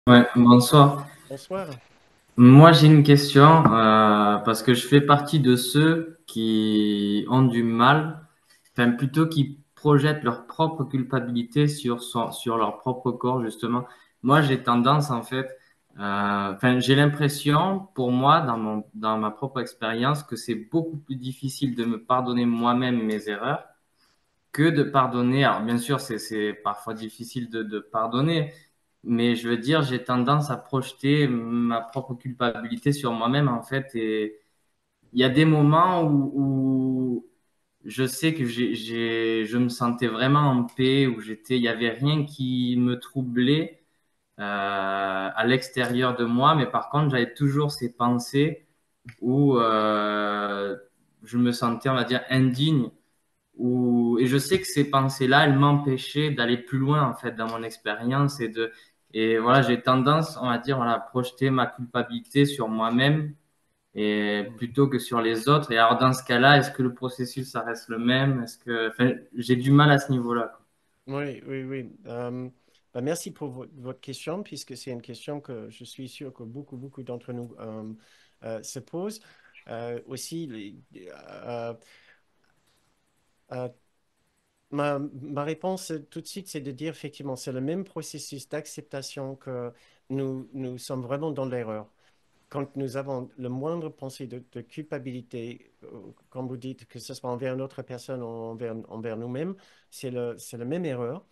Ouais, bonsoir. Bonsoir. Moi, j'ai une question parce que je fais partie de ceux qui ont du mal, enfin plutôt qui projettent leur propre culpabilité sur leur propre corps, justement. Moi, j'ai tendance, en fait, enfin, j'ai l'impression, pour moi, dans ma propre expérience, que c'est beaucoup plus difficile de me pardonner moi-même mes erreurs que de pardonner. Alors, bien sûr, c'est parfois difficile de pardonner, mais je veux dire, j'ai tendance à projeter ma propre culpabilité sur moi-même, en fait. Et il y a des moments où je sais que je me sentais vraiment en paix, où il y avait rien qui me troublait à l'extérieur de moi, mais par contre, j'avais toujours ces pensées où je me sentais, on va dire, indigne et je sais que ces pensées-là, elles m'empêchaient d'aller plus loin, en fait, dans mon expérience et voilà, j'ai tendance, on va dire, voilà, à projeter ma culpabilité sur moi-même et plutôt que sur les autres. Et alors, dans ce cas-là, est-ce que le processus, ça reste le même? Enfin, j'ai du mal à ce niveau-là, quoi. Oui, oui, oui. Bah, merci pour votre question, puisque c'est une question que je suis sûr que beaucoup d'entre nous se posent. Aussi, euh, euh, ma réponse tout de suite, c'est de dire effectivement, c'est le même processus d'acceptation que nous sommes vraiment dans l'erreur. Quand nous avons le moindre pensée de culpabilité, comme vous dites, que ce soit envers une autre personne ou envers nous-mêmes, c'est la même erreur.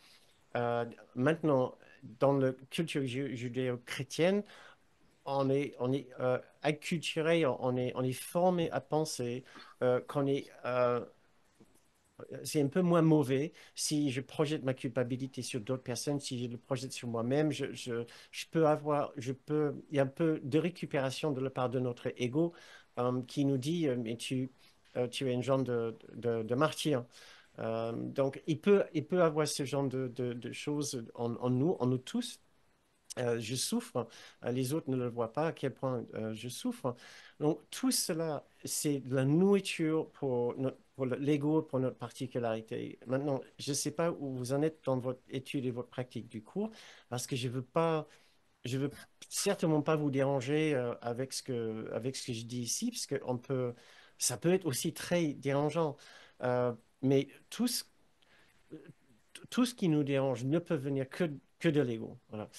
Euh, Maintenant, dans la culture judéo-chrétienne, on est acculturé, on est formé à penser qu'on est, c'est un peu moins mauvais si je projette ma culpabilité sur d'autres personnes, si je le projette sur moi-même, il y a un peu de récupération de la part de notre ego qui nous dit, mais tu es une genre de martyr. Donc, il peut avoir ce genre de choses en nous tous. Je souffre, les autres ne le voient pas à quel point je souffre. Donc tout cela, c'est de la nourriture pour l'ego, pour notre particularité. Maintenant, je ne sais pas où vous en êtes dans votre étude et votre pratique du cours, parce que je veux certainement pas vous déranger avec ce que je dis ici, parce que ça peut être aussi très dérangeant. Mais tout ce qui nous dérange ne peut venir que de l'ego. Voilà.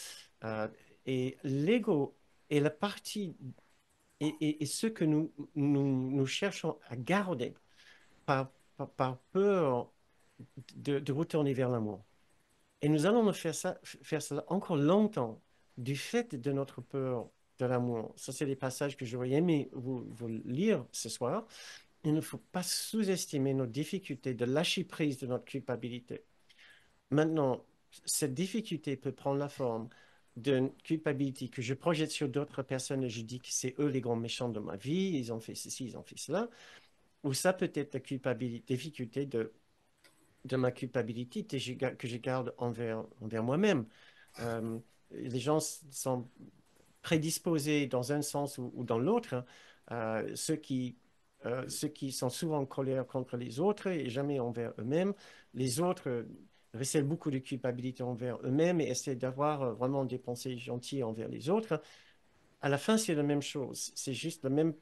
Euh, et l'ego est la partie et ce que nous cherchons à garder par peur de retourner vers l'amour. Et nous allons faire cela encore longtemps du fait de notre peur de l'amour. Ça, c'est des passages que j'aurais aimé vous lire ce soir. Il ne faut pas sous-estimer nos difficultés de lâcher prise de notre culpabilité. Maintenant, cette difficulté peut prendre la forme d'une culpabilité que je projette sur d'autres personnes et je dis que c'est eux les grands méchants de ma vie, ils ont fait ceci, ils ont fait cela. Ou ça peut être la difficulté de ma culpabilité que je garde envers moi-même. Euh, les gens sont prédisposés dans un sens ou dans l'autre, hein. Ceux qui sont souvent en colère contre les autres et jamais envers eux-mêmes. Les autres recèlent beaucoup de culpabilité envers eux-mêmes et essaient d'avoir vraiment des pensées gentilles envers les autres. À la fin, c'est la même chose. C'est juste la même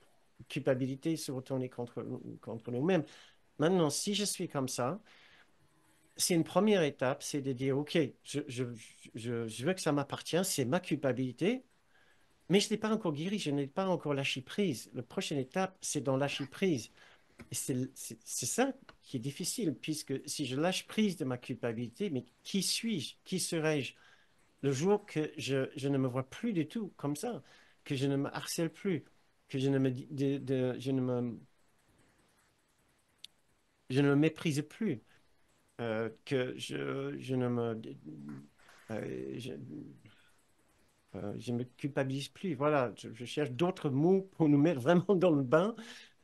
culpabilité se retourner contre nous-mêmes. Maintenant, si je suis comme ça, c'est une première étape, c'est de dire, OK, je veux que ça m'appartient, c'est ma culpabilité, mais je n'ai pas encore guéri, je n'ai pas encore lâché prise. La prochaine étape, c'est d'en lâcher prise. Et c'est ça qui est difficile, puisque si je lâche prise de ma culpabilité, mais qui suis-je? Qui serais-je? Le jour que je ne me vois plus du tout comme ça, que je ne me harcèle plus, que je ne me méprise plus, que je ne me... je, je me culpabilise plus. Voilà, je cherche d'autres mots pour nous mettre vraiment dans le bain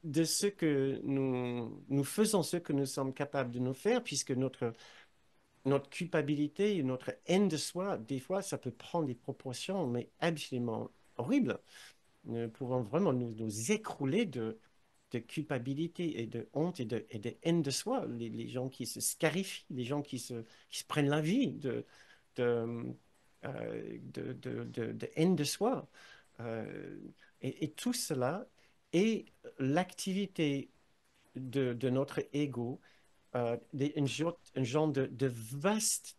de ce que nous faisons, ce que nous sommes capables de nous faire, puisque notre culpabilité, notre haine de soi, des fois, ça peut prendre des proportions, mais absolument horribles. Nous pouvons vraiment nous écrouler de culpabilité et de honte et de haine de soi. Les gens qui se scarifient, les gens qui se prennent la vie de, de haine de soi. Euh, et tout cela est l'activité de notre ego, un genre de vaste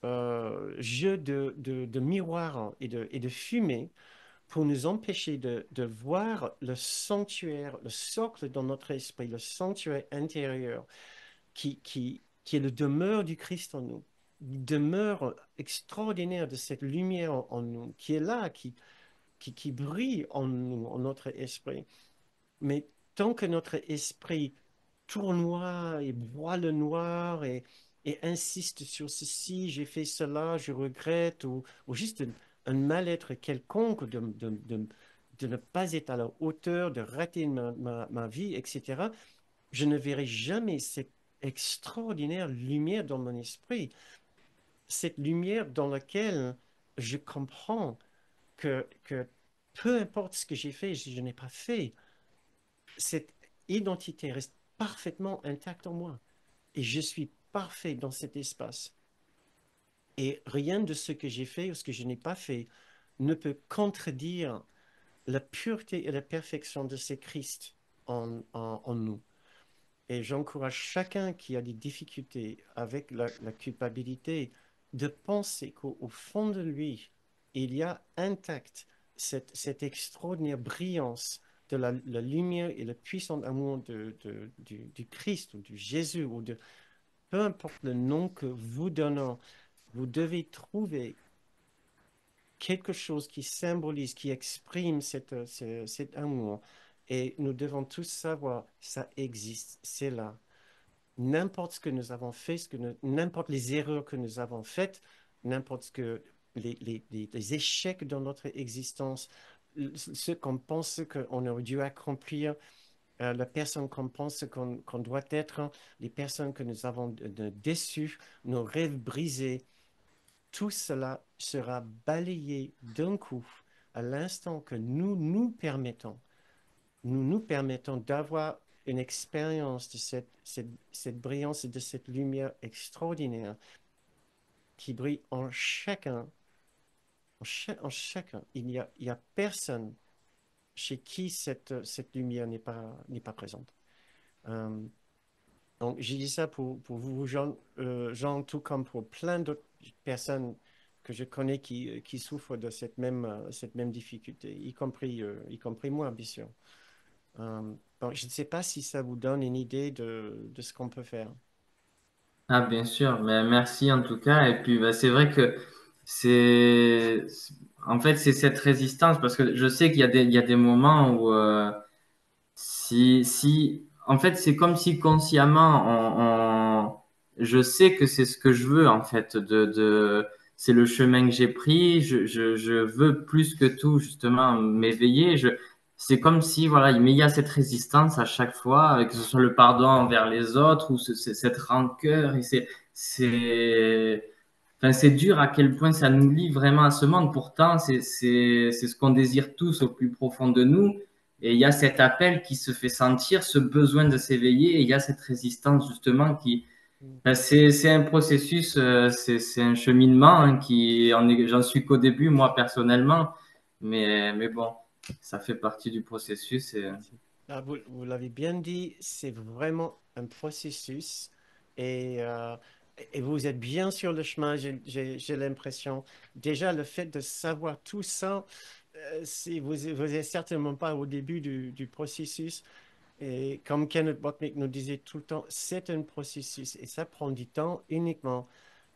euh, jeu de miroirs et de fumée pour nous empêcher de voir le sanctuaire, le socle dans notre esprit, le sanctuaire intérieur qui est le demeure du Christ en nous, demeure extraordinaire de cette lumière en nous, qui est là, qui brille en nous, en notre esprit. Mais tant que notre esprit tournoie et broie le noir et insiste sur ceci, j'ai fait cela, je regrette, ou juste un mal-être quelconque de ne pas être à la hauteur, de rater ma vie, etc., je ne verrai jamais cette extraordinaire lumière dans mon esprit, cette lumière dans laquelle je comprends que peu importe ce que j'ai fait, si je n'ai pas fait, cette identité reste parfaitement intacte en moi. Et je suis parfait dans cet espace. Et rien de ce que j'ai fait ou ce que je n'ai pas fait ne peut contredire la pureté et la perfection de ce Christ en nous. Et j'encourage chacun qui a des difficultés avec la culpabilité de penser qu'au fond de lui, il y a intact cette extraordinaire brillance de la lumière et le puissant amour du Christ ou du Jésus ou de peu importe le nom que vous donnez, vous devez trouver quelque chose qui symbolise, qui exprime cet amour. Et nous devons tous savoir, ça existe, c'est là. N'importe ce que nous avons fait, n'importe les erreurs que nous avons faites, n'importe ce que les échecs dans notre existence, ce qu'on pense qu'on aurait dû accomplir, la personne qu'on pense qu'on doit être, les personnes que nous avons déçues, nos rêves brisés, tout cela sera balayé d'un coup à l'instant que nous nous permettons d'avoir une expérience de cette brillance et de cette lumière extraordinaire qui brille en chacun, en chacun. Il y a personne chez qui cette lumière n'est pas présente. Euh, donc, j'ai dit ça pour vous, Jean, tout comme pour plein d'autres personnes que je connais qui souffrent de cette même difficulté, y compris moi, bien sûr. Bon, je ne sais pas si ça vous donne une idée de ce qu'on peut faire. Ah, bien sûr, mais merci en tout cas. Et puis, bah, c'est vrai que en fait, c'est cette résistance parce que je sais il y a des moments où, en fait, c'est comme si consciemment, je sais que c'est ce que je veux, en fait, c'est le chemin que j'ai pris. Je veux plus que tout, justement, m'éveiller. C'est comme si, voilà, mais il y a cette résistance à chaque fois, que ce soit le pardon envers les autres ou cette rancœur. Et enfin, c'est dur à quel point ça nous lie vraiment à ce monde. Pourtant, c'est ce qu'on désire tous au plus profond de nous. Et il y a cet appel qui se fait sentir, ce besoin de s'éveiller, et il y a cette résistance justement qui, ben, c'est un processus, c'est un cheminement hein, j'en suis qu'au début moi personnellement, mais bon, ça fait partie du processus. Et, Ah, vous l'avez bien dit, c'est vraiment un processus et, euh, et vous êtes bien sur le chemin, j'ai l'impression. Déjà, le fait de savoir tout ça, vous n'êtes certainement pas au début du processus. Et comme Kenneth Botnick nous disait tout le temps, c'est un processus et ça prend du temps uniquement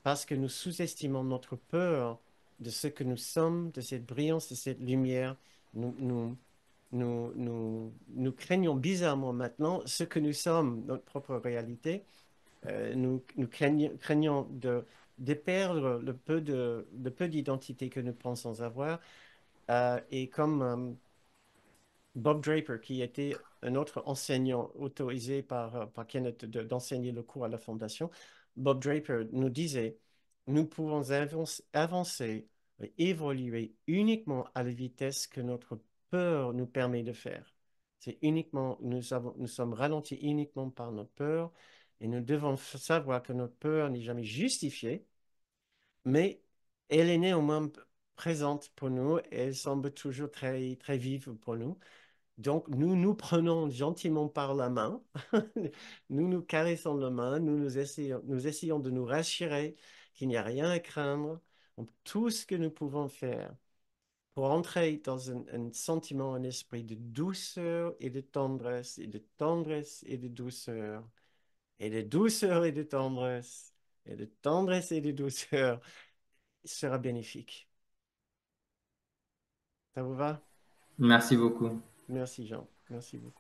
parce que nous sous-estimons notre peur de ce que nous sommes, de cette brillance, de cette lumière. Nous craignons bizarrement maintenant ce que nous sommes, notre propre réalité. Nous craignons de perdre le peu d'identité que nous pensons avoir. Et comme Bob Draper, qui était un autre enseignant autorisé par Kenneth d'enseigner le cours à la Fondation, Bob Draper nous disait, nous pouvons avancer et évoluer uniquement à la vitesse que notre peur nous permet de faire. C'est uniquement, nous sommes ralentis uniquement par notre peur et nous devons savoir que notre peur n'est jamais justifiée, mais elle est néanmoins présente pour nous et elle semble toujours très, très vive pour nous. Donc, nous nous prenons gentiment par la main, nous nous caressons la main, nous essayons de nous rassurer qu'il n'y a rien à craindre. Donc, tout ce que nous pouvons faire pour entrer dans un sentiment, un esprit de douceur et de tendresse, et de tendresse et de douceur, et de douceur et de tendresse, et de tendresse et de douceur, sera bénéfique. Ça vous va? Merci beaucoup. Merci Jean, merci beaucoup.